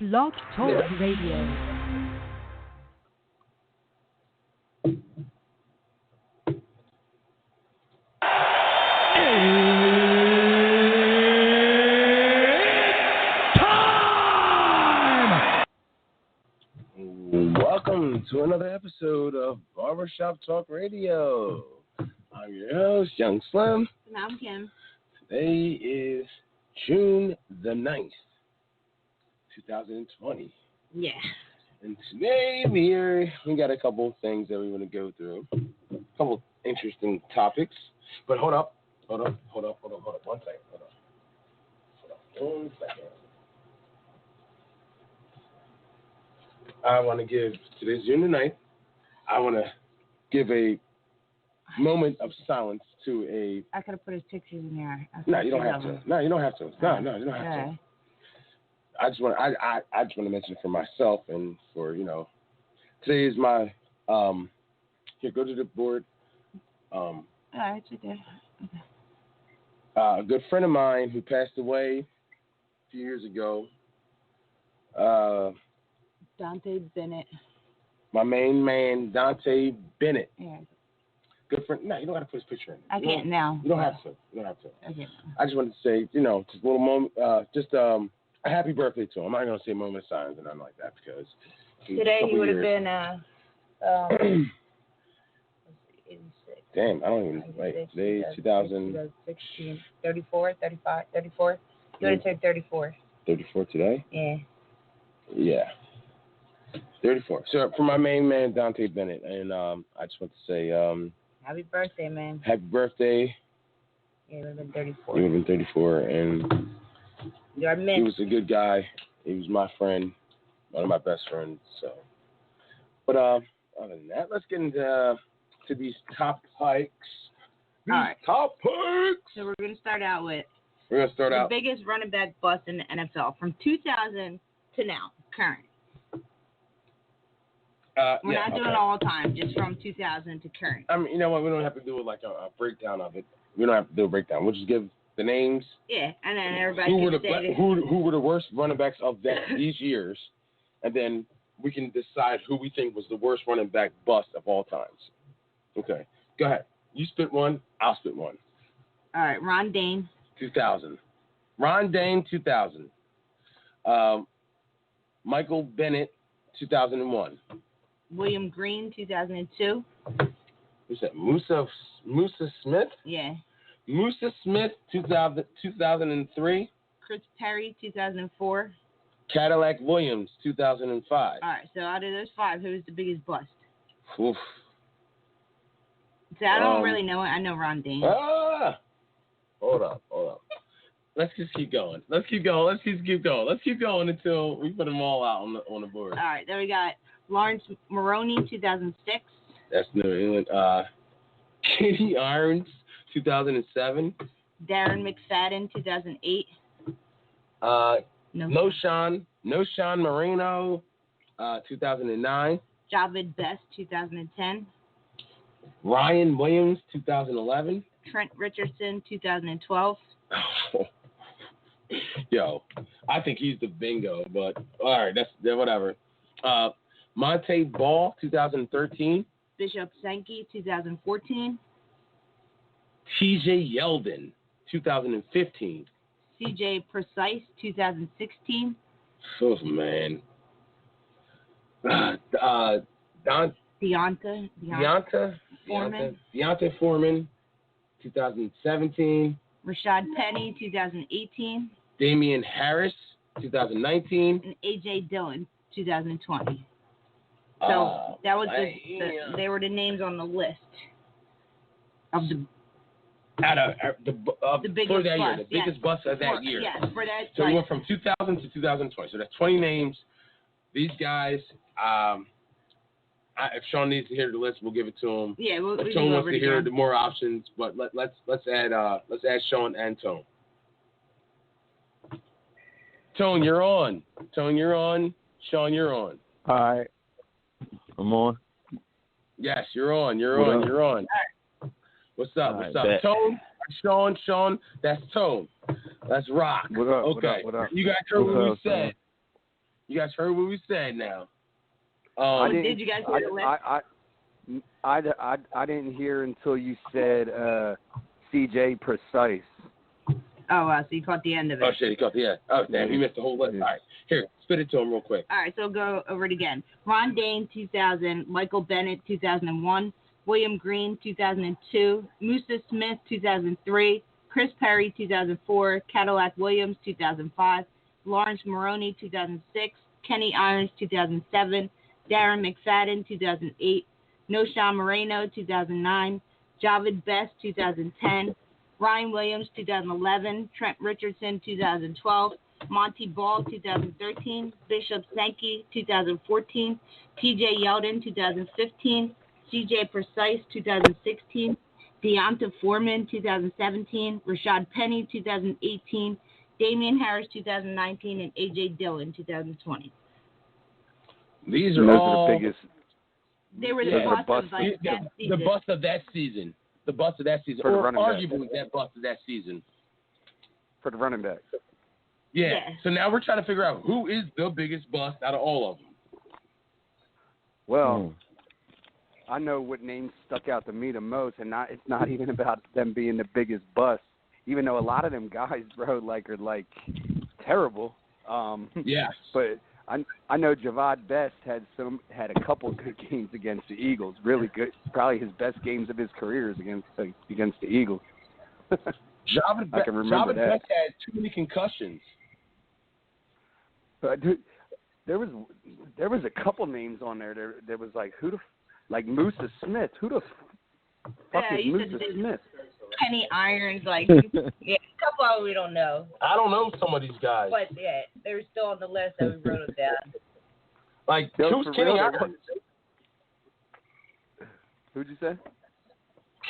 Blog Talk Radio. Welcome to another episode of Barbershop Talk Radio. I'm your host, Young Slim. And I'm Kim. Today is June the 9th, 2020. Yeah. And today we got a couple of things that we want to go through. A couple of interesting topics. But hold up. One second. Hold up. One second. I want to give, today's June the 9th, I want to give a moment of silence to a... I could have put his pictures in there. No, you don't have to. No, you don't have to. No, you don't have to. I just want to mention it for myself and for, today is my, here, go to the board. All right, you did. Okay. A good friend of mine who passed away a few years ago. Dante Bennett. My main man, Dante Bennett. Yeah. Good friend. No, you don't got to put his picture in. I can't now. You don't have to. Okay. I just wanted to say, just a little moment, a happy birthday to him. I'm not going to say moment of silence or nothing like that because today he would have been, 86. Damn, I don't even, wait, today 2016, 34, 35, 34. He would have turned 34. 34 today? Yeah. Yeah. 34. So for my main man, Dante Bennett, and I just want to say, happy birthday, man. Happy birthday. Yeah, he would have been 34. He would have been 34, and You're missed. He was a good guy. He was my friend, one of my best friends. So, but other than that, let's get into these topics. All right. Topics. So we're going to start out with the biggest running back bust in the NFL from 2000 to now, current. We're not doing all time, just from 2000 to current. I mean, you know what? We don't have to do like a breakdown of it. We don't have to do a breakdown. We'll just give the names. Yeah, and then everybody who were the worst running backs of these years, and then we can decide who we think was the worst running back bust of all times. Okay, go ahead. You spit one, I'll spit one. All right, Ron Dane. 2000. Ron Dane, 2000. Michael Bennett, 2001. William Green, 2002. Who's that? Musa Smith? Yeah. Musa Smith, 2003. Chris Perry, 2004. Cadillac Williams, 2005. All right, so out of those five, who was the biggest bust? Oof. So I don't really know it. I know Ron Dane. Hold up. Let's just keep going. Let's keep going until we put them all out on the board. All right, then we got Lawrence Maroney, 2006. That's New England. Kenny Irons, 2007. Darren McFadden, 2008. No Sean Marino, 2009. Javid Best, 2010. Ryan Williams, 2011. Trent Richardson, 2012. Yo, I think he's the bingo, but all right, that's whatever. Monte Ball, 2013. Bishop Sankey, 2014. TJ Yeldon, 2015. CJ Precise, 2016. Oh, man. Deonta Foreman, 2017. Rashad Penny, 2018. Damian Harris, 2019. And A.J. Dillon, 2020. So that was they were the names on the list of the biggest for that bust. year, the biggest bust of that year. Yes, for that. So we went from 2000 to 2020. So that's 20 names. These guys, if Sean needs to hear the list, we'll give it to him. Yeah, we'll Tone wants to hear the more options, but let's add Sean and Tone. Tone, you're on. Sean, you're on. All right. I'm on. Yes, you're on. You're on. All right. What's up? All What's right, up? Tone, Sean. That's Tone. That's Rock. What up? Okay. What up? You got heard what we said. You guys heard what we said now. Did you guys hear the list? I didn't hear until you said CJ Precise. Oh, wow, so you caught the end of it. Oh, shit, he caught the end. Oh, damn, he missed the whole list. Yeah. All right, here, spit it to him real quick. All right, so go over it again. Ron Dane, 2000. Michael Bennett, 2001. William Green, 2002. Musa Smith, 2003. Chris Perry, 2004. Cadillac Williams, 2005. Lawrence Maroney, 2006. Kenny Irons, 2007. Darren McFadden, 2008. Noshawn Moreno, 2009. Javid Best, 2010. Ryan Williams, 2011. Trent Richardson, 2012. Monty Ball, 2013. Bishop Sankey, 2014. T.J. Yeldon, 2015. C.J. Precise, 2016. Deonta Foreman, 2017. Rashad Penny, 2018. Damian Harris, 2019. And A.J. Dillon, 2020. These are all the biggest. They were the bust of that season. The bust of that season. The bust of that season. For the or running back. arguably that bust of that season. For the running back. Yeah. So now we're trying to figure out who is the biggest bust out of all of them. Well, I know what names stuck out to me the most, and it's not even about them being the biggest bust. Even though a lot of them guys, bro, are terrible. Yes. But I know Javad Best had a couple good games against the Eagles. Really good. Probably his best games of his career is against the Eagles. Javid Best had too many concussions. Dude, there was a couple names on there. There was Musa Smith. Who the fuck is Musa Smith? Kenny Irons, a couple of them we don't know. I don't know some of these guys. But yeah, they were still on the list that we wrote them down. Who's Kenny Irons? Who'd you say?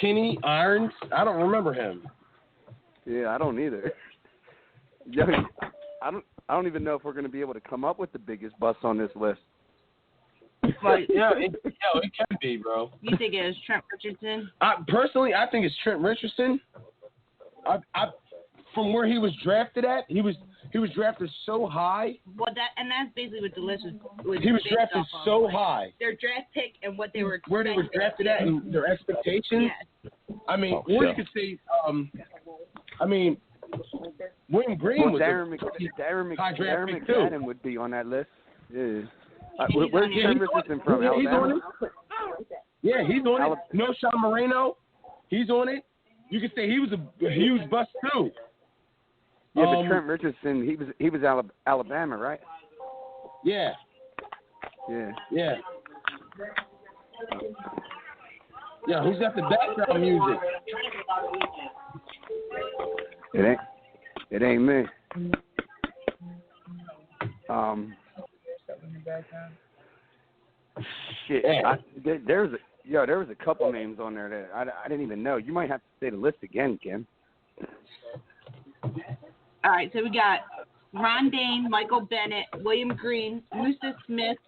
Kenny Irons? I don't remember him. Yeah, I don't either. Yo, I don't even know if we're going to be able to come up with the biggest bust on this list. It can be, bro. You think it was Trent Richardson? Personally, I think it's Trent Richardson. From where he was drafted at, he was drafted so high. Well, that's basically what the list was. He was drafted so high. Their draft pick and what they were where they were drafted at and their expectations. Yes. You could say, William Green was Darren McFadden would be on that list. Yeah. Where's Trent Richardson from? He's Alabama? on it. Yeah, he's on it. Noshawn Moreno, he's on it. You could say he was a huge bust too. Yeah, but Trent Richardson, he was Alabama, right? Yeah. Yeah. Yeah. Yeah, who's got the background music? It ain't me. Shit. There was a couple names on there that I didn't even know. You might have to say the list again, Kim. All right, so we got Ron Dane, Michael Bennett, William Green, Musa Smith,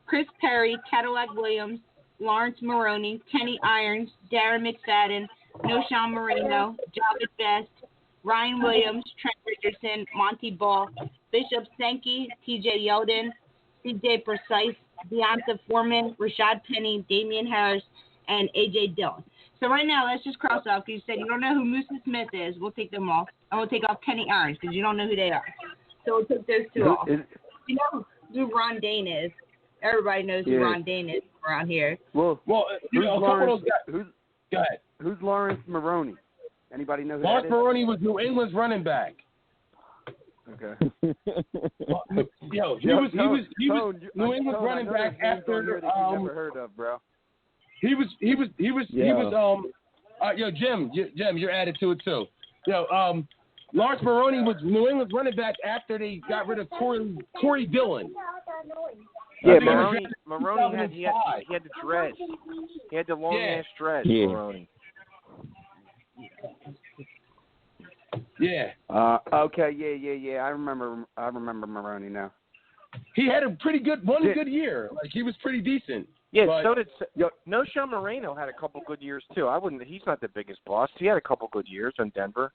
Chris Perry, Cadillac Williams, Lawrence Maroney, Kenny Irons, Darren McFadden, Noshawn Moreno, Javid Best, Ryan Williams, Trent Richardson, Monty Ball, Bishop Sankey, T.J. Yeldon, C.J. Precise, Deonta Foreman, Rashad Penny, Damian Harris, and A.J. Dillon. So right now, let's just cross off, because you said you don't know who Musa Smith is. We'll take them off. And we'll take off Kenny Irons, because you don't know who they are. So we'll take those two off. You know who Ron Dane is. Everybody knows who Ron Dane is around here. Well, go ahead. Who's Lawrence Maroney? Anybody know who Lawrence that is? Maroney was New England's running back. Okay. He was New England's running back after. You never heard of, bro. Jim, you're added to it too. Lawrence Maroney was New England's running back after they got rid of Corey Dillon. Yeah, Maroney had the dreads. He had the long ass dreads. Yeah. Maroney. Yeah. Okay. Yeah. I remember Maroney now. He had a pretty good good year. He was pretty decent. Yeah. So did Noshawn Moreno had a couple good years too. He's not the biggest boss. He had a couple good years in Denver.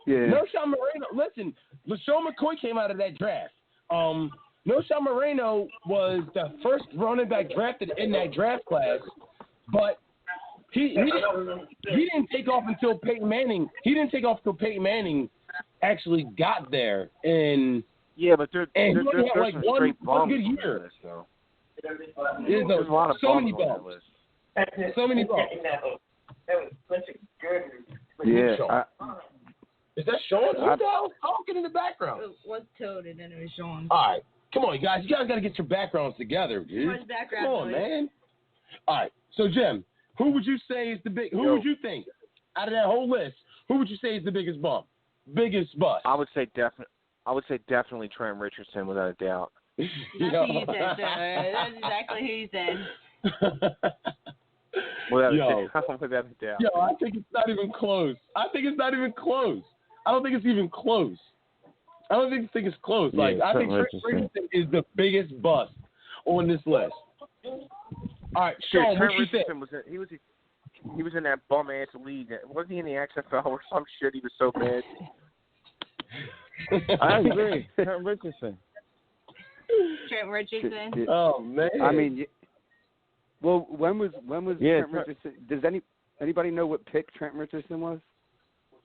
Yeah. Noshawn Moreno. Listen, LaShawn McCoy came out of that draft. Knowshon Moreno was the first running back drafted in that draft class, but he didn't take off until Peyton Manning. He didn't take off until Peyton Manning actually got there. And yeah, but there's had like some one straight good year. List, though. There's a lot of so many bums on bumps. that list. So many bumps. Yeah. Is that Sean? Who the hell is talking in the background? It was Toad and then it was Sean. All right. Come on, you guys. You guys got to get your backgrounds together, dude. Come on, man. All right. So, Jim, who would you say is the big? Who would you think out of that whole list? Who would you say is the biggest bump? Biggest bust? I would say definitely Trent Richardson, without a doubt. That's who you said. That's exactly who you said. Without a doubt. Yo, I think it's not even close. I don't think it's even close. I don't think it's close. Like, I think Trent Richardson is the biggest bust on this list. All right, Sean, what you think? He was in that bum ass league. Wasn't he in the XFL or some shit? He was so bad. I agree. Trent Richardson. Oh man. I mean, well, when was Trent Richardson? Does anybody know what pick Trent Richardson was?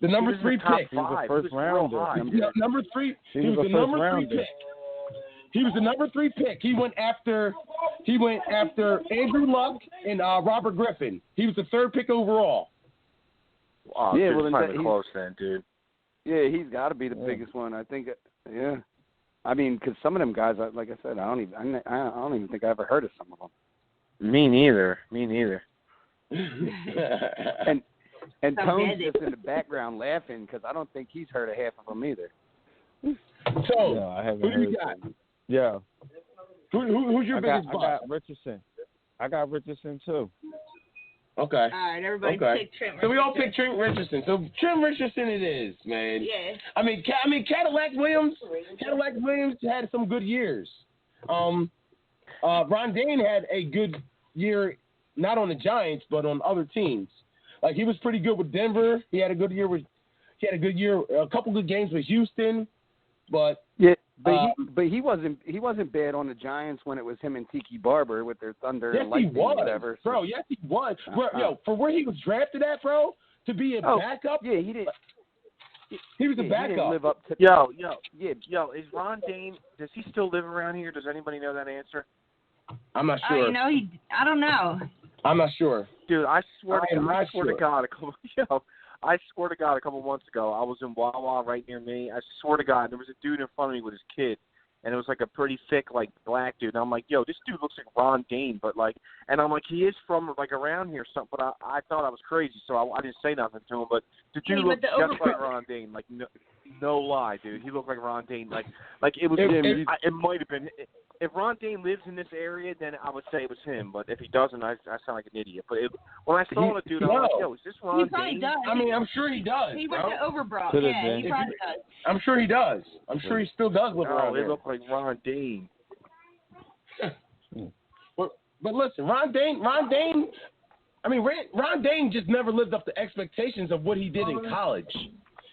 The number 3 pick. He was a first rounder. Number 3. He was the number 3 pick. He was the number 3 pick. He went after Andrew Luck and Robert Griffin. He was the 3rd pick overall. Oh, yeah, dude, well, then close then, dude. Yeah, he's got to be the biggest one. I think. Yeah, I mean, because some of them guys, like I said, I don't even think I ever heard of some of them. Me neither. And Tone's just in the background laughing because I don't think he's heard of half of them either. So, I haven't who do heard you got? Yeah. Who's your biggest bust? I got Richardson. I got Richardson too. Okay. All right, everybody pick Trent Richardson. So we all pick Trent Richardson. So Trent Richardson it is, man. Yeah. I mean, Cadillac Williams had some good years. Ron Dane had a good year, not on the Giants, but on other teams. Like, he was pretty good with Denver. He had a good year a couple good games with Houston, but he wasn't bad on the Giants when it was him and Tiki Barber with their Thunder and Lightning or whatever. Bro, yes he was. For where he was drafted at, bro, to be a backup. Yeah, he did. He was a backup. He didn't live up to. Yo, is Ron Dane? Does he still live around here? Does anybody know that answer? I'm not sure. I don't know. I'm not sure. Dude, I swear to God, I swear to God, a couple months ago, I was in Wawa right near me. I swear to God, there was a dude in front of me with his kid, and it was like a pretty thick, like, black dude. And I'm like, yo, this dude looks like Ron Dane, but like, and I'm like, he is from like around here or something. But I thought I was crazy, so I didn't say nothing to him. But the dude looked just like Ron Dane, like no lie, dude. He looked like Ron Dane, like it was. It might have been. If Ron Dane lives in this area, then I would say it was him. But if he doesn't, I sound like an idiot. But when I saw the dude, I was like, yo, is this Ron Dane? He probably does. I mean, I'm sure he does. He went to Overbrook. He probably does. I'm sure he does. I'm sure he still does live around there. there. It looked like Ron Dane. But listen, Ron Dane. I mean, Ron Dane just never lived up to expectations of what he did in college.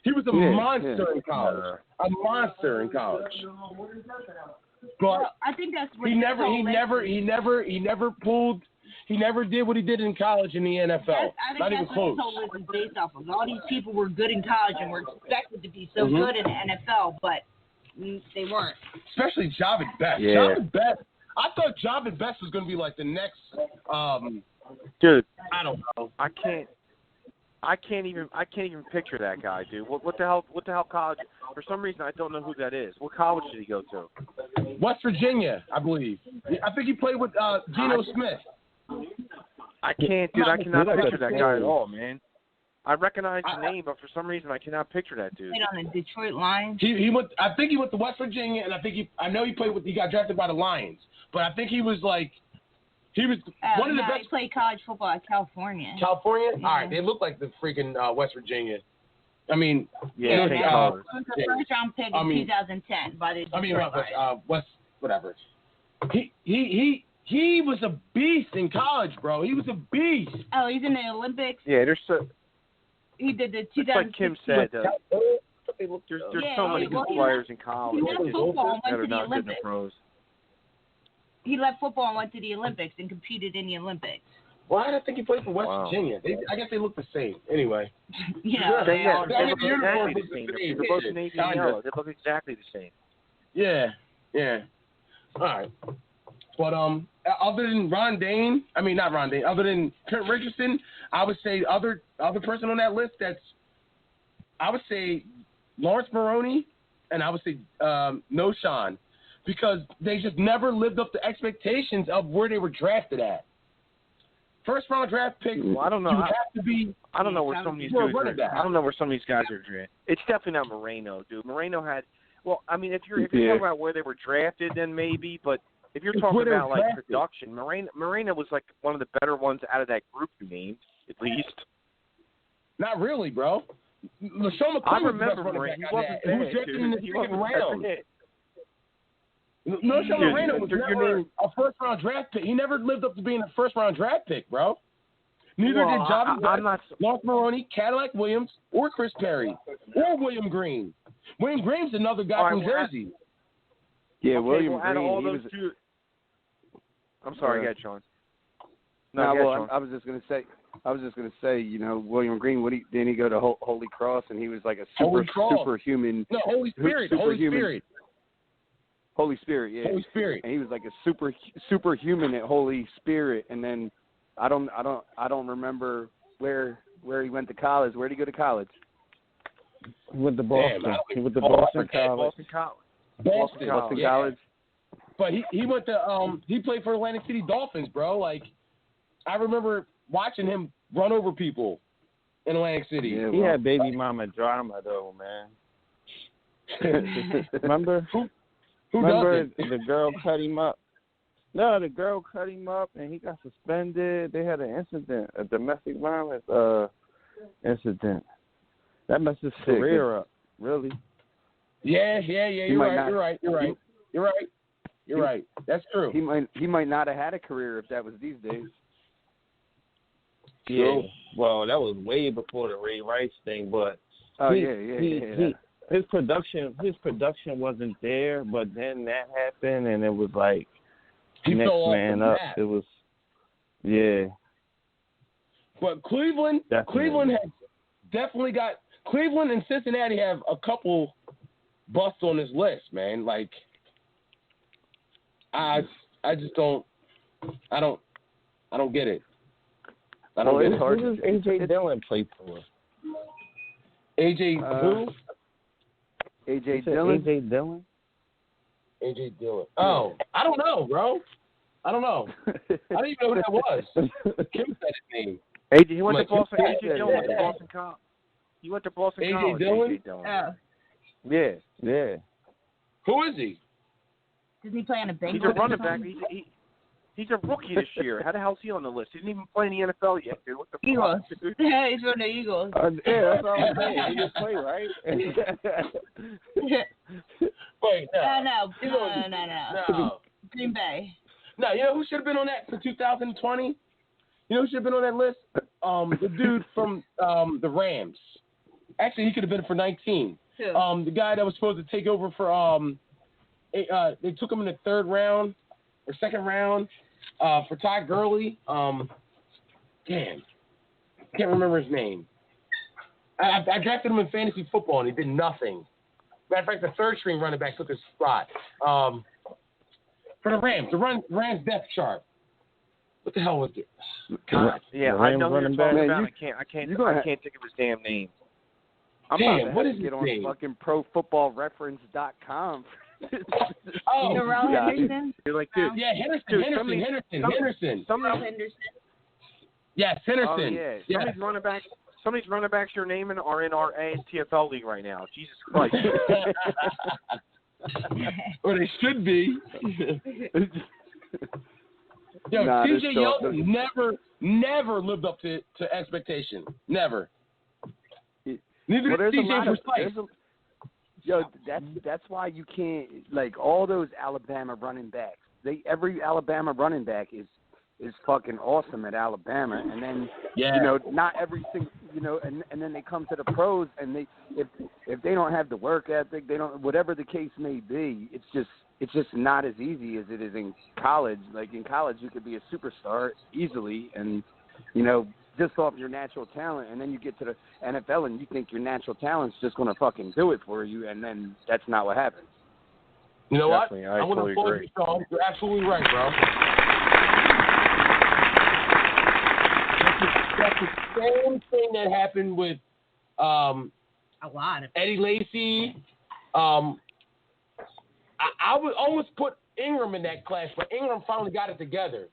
He was a monster in college. A monster in college. But I think that's what he never did what he did in college in the NFL. I think Not even that's close. what this whole list is based off of. All these people were good in college and were expected to be so good in the NFL, but they weren't. Especially Javid Best. Yeah. Javid Best. I thought Javid Best was going to be like the next. Dude, I don't know. I can't even picture that guy, dude. What the hell college? For some reason, I don't know who that is. What college did he go to? West Virginia, I believe. I think he played with Geno Smith. I can't, dude. I cannot picture that guy at all, man. I recognize the name, but for some reason, I cannot picture that dude. Played on the Detroit Lions. He went. I think he went to West Virginia, and I know he played with. He got drafted by the Lions, but I think he was like. He was one of the best. He played college football at California. California? Yeah. All right. They look like the freaking West Virginia. I mean, yeah. He was a first-round pick in 2010 by the Detroit Lions. West, whatever. He was a beast in college, bro. He was a beast. Oh, he's in the Olympics. Yeah, there's so. He did the 2016. It's like Kim said, there's so many good players in college He does football and that went are to the not good in the Olympics. pros. He left football and went to the Olympics and competed in the Olympics. Why did I think he played for West Wow. Virginia? I guess they look the same. Anyway. You know, They all look exactly the same. They're both navy and yellow. They look exactly the same. Yeah. All right. But other than Ron Dane, other than Trent Richardson, I would say other person on that list I would say Lawrence Maroney, and I would say No Sean, because they just never lived up to expectations of where they were drafted at. First round draft pick. Well, I don't know. You have to be. I don't know where some of these dudes are. I don't know where some of these guys are drafted. It's definitely not Moreno, dude. Moreno had. Well, I mean, if you're talking about where they were drafted, then maybe. But if you're talking about like production, Moreno was like one of the better ones out of that group you named, at least. Not really, bro. LaShawn McCoy I remember Moreno. He wasn't He was drafted in the second round. LaShawn Moreno was never a first-round draft pick. He never lived up to being a first-round draft pick, bro. Neither did Javi Butt, Lawrence Maroney, Cadillac Williams, or Chris Perry, or William Green. William Green's another guy from Jersey. Yeah, William Green. All those two... I'm sorry, go ahead, Sean. I was just gonna say, you know, William Green. Didn't he go to Holy Cross, and he was like a superhuman? No, Holy Spirit. Holy Spirit, yeah. Holy Spirit. And he was like a superhuman at Holy Spirit, and then I don't remember where he went to college. Where did he go to college? He went to Boston. He went to Boston College. Boston College. But he went to he played for Atlantic City Dolphins, bro. Like I remember watching him run over people in Atlantic City. Yeah, he had baby mama drama though, man. Remember? Remember the girl cut him up? No, the girl cut him up and he got suspended. They had an incident, a domestic violence incident. That messed his career up, really. Yeah. You're right. That's true. He might not have had a career if that was these days. Yeah. Well, that was way before the Ray Rice thing, but his production wasn't there, but then that happened and it was like next man up. It was But Cleveland has definitely got Cleveland and Cincinnati have a couple busts on this list, man. Like I just don't get it. I don't get it. Who does A.J. Dillon play for? A.J. who? A.J. Dillon? A.J. Dillon? A.J. Dillon. Oh, I don't know, bro. I don't know. I didn't even know who that was. Kim said his name. He went to Boston. A.J. Dillon went to Boston College. He went to Boston College. A.J. Yeah. Yeah. Who is he? Doesn't he play on a Bengals? He's a running back. He's a rookie this year. How the hell's he on the list? He didn't even play in the NFL yet, dude. What the Eagles. fuck? Yeah, he's from the Eagles. Yeah, that's all I'm saying. He just play, right? Wait, No. Green Bay. No, you know who should have been on that for 2020? You know who should have been on that list? The dude from the Rams. Actually, he could have been for 19. Who? The guy that was supposed to take over for they took him in the third round or second round for Todd Gurley. Damn, can't remember his name. I drafted him in fantasy football and he did nothing. Matter of fact, the third string running back took his spot. For the Rams, Rams depth chart. What the hell was it? God. Yeah, I know who you're talking about. I can't think of his damn name. I'm what is get his on name? fucking ProFootballReference.com. Darrell Henderson? You're like, dude. Yeah, Henderson. Yes, Henderson. Oh, yeah. Some of these running backs you're naming are in our ATFL league right now. Jesus Christ. Or they should be. Yo, T.J. Yeldon never lived up to expectation. Never. Neither did T.J. Precise. Yo, that's why you can't, like, all those Alabama running backs. Every Alabama running back is fucking awesome at Alabama, and then not every single, and then they come to the pros, and if they don't have the work ethic, they don't, whatever the case may be, it's it's just not as easy as it is in college. Like in college, you could be a superstar easily, and just off your natural talent, and then you get to the NFL and you think your natural talent's just going to fucking do it for you, and then that's not what happens. You know Definitely, what? I'm going to applaud you, Sean. You're absolutely right, bro. That's the same thing that happened with a lot of Eddie Lacy. I would almost put Ingram in that class, but Ingram finally got it together.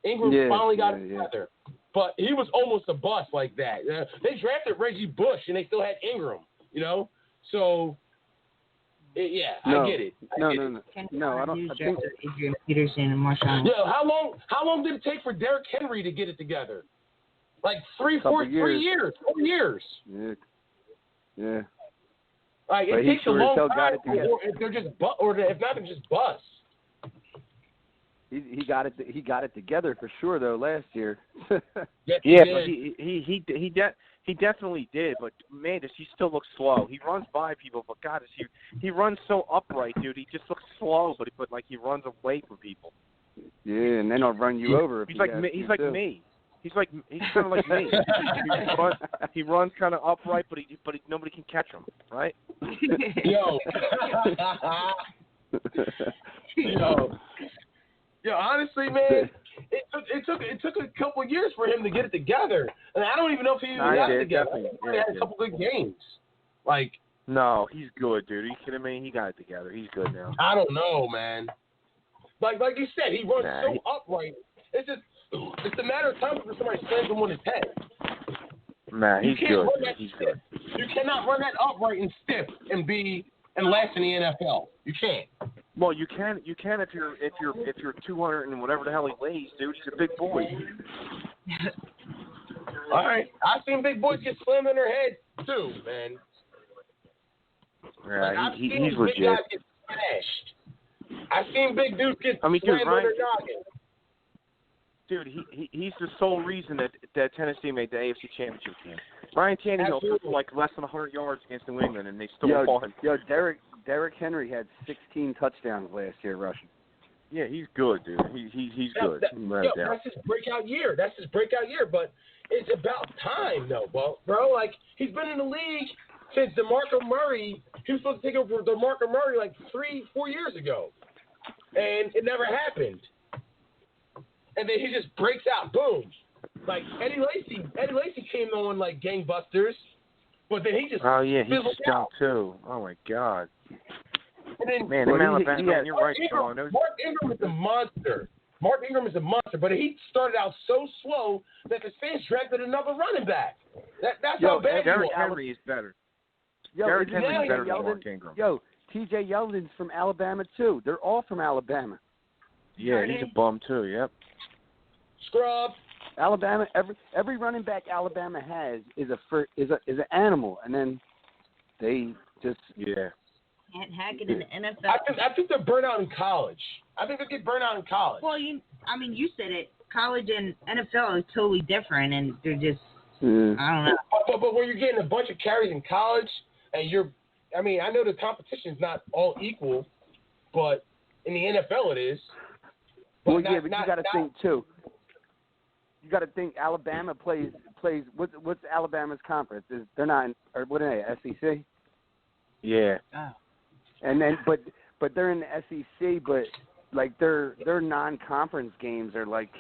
Ingram finally got it together. But he was almost a bust like that. They drafted Reggie Bush, and they still had Ingram, So, I get it. No, I don't. I think Adrian Peterson and Marshawn. Yeah, how long did it take for Derrick Henry to get it together? Like 3 years. 4 years. Yeah. Like it takes a long time, or if they're just if not, they're just busts. He got it. He got it together for sure, though. Last year. Yeah, but he definitely did. But man, he still looks slow. He runs by people, but God, he runs so upright, dude. He just looks slow, but like he runs away from people. Yeah, and then I'll run you over. He's like me. He's kind of like me. He runs kind of upright, but nobody can catch him, right? Yo. Yo, honestly, man, it took a couple of years for him to get it together, and I don't even know if he even got it together. He had a couple good games. Like, no, he's good, dude. Are you kidding me? He got it together. He's good now. I don't know, man. Like you said, he runs so upright. It's a matter of time before somebody slams him on his head. Nah, he's good. He's good. You cannot run that upright and stiff and last in the NFL. You can't. Well, you can if you're 200 and whatever the hell he weighs, dude. He's a big boy. All right, I've seen big boys get slammed in their head too, man. Yeah, I've seen he's big legit. guys get smashed. I've seen big dudes get slammed in their noggin. Dude, he's the sole reason that Tennessee made the AFC Championship game. Ryan Tannehill threw for like less than 100 yards against New England, and they still fought him. Yo, Derrick Henry had 16 touchdowns last year rushing. Yeah, he's good, dude. He's good. That's his breakout year. But it's about time, though, bro. Like, he's been in the league since DeMarco Murray. He was supposed to take over DeMarco Murray like 3-4 years ago, and it never happened. And then he just breaks out, boom. Like Eddie Lacy came on like gangbusters, but then he just he's stout too. Oh my God. And then, man, you're right, Sean. Mark Ingram is a monster. But he started out so slow that the Saints drafted another running back. That's how bad Derrick Henry is better. Derrick Henry is better than Mark Ingram. Yo, T.J. Yeldon's from Alabama too. They're all from Alabama. Yeah, he's a bum too. Yep. Scrub. Alabama. Every running back Alabama has is an animal, and then they just can't hack it in the NFL. I think they're burnt out in college. I think they get burnt out in college. Well, you said it. College and NFL is totally different, and they're just I don't know. But when you're getting a bunch of carries in college, and I know the competition's not all equal, but in the NFL it is. But you got to think too. You got to think Alabama plays. What's Alabama's conference? They're not, or what are they? SEC. Yeah. Oh. And then, but they're in the SEC, but like their non-conference games are like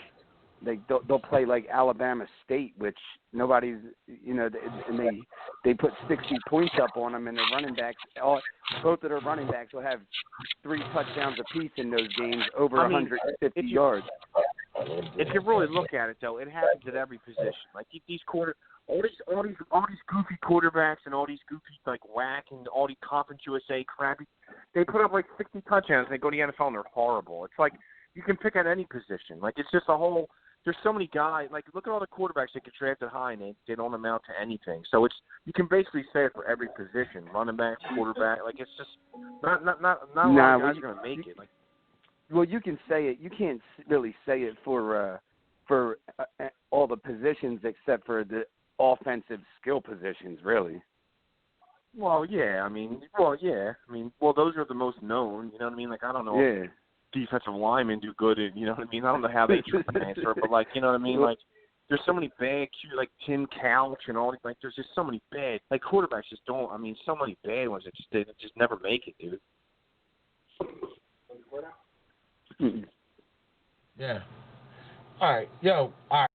they'll play like Alabama State, which nobody's and they put 60 points up on them, and their running backs, both of their running backs will have 3 touchdowns apiece in those games, over 150 yards. If you really look at it, though, it happens at every position. Like all these goofy quarterbacks and all these goofy like whack and all these Conference USA crappy, they put up like 60 touchdowns and they go to the NFL and they're horrible. It's like you can pick at any position. Like it's just a whole. There's so many guys. Like look at all the quarterbacks that get drafted high and they don't amount to anything. So you can basically say it for every position: running back, quarterback. Like it's just not a lot of guys are gonna make it. Like. Well, you can say it. You can't really say it for all the positions except for the offensive skill positions, really. Well, yeah. I mean, those are the most known. You know what I mean? Like, I don't know. Yeah. Defensive linemen do good at, you know what I mean? I don't know how they transfer, but like, you know what I mean? Like, there's so many bad, like Tim Couch and all, like, there's just so many bad, like quarterbacks just don't. I mean, so many bad ones that just never make it, dude. Yeah. All right, yo. All right.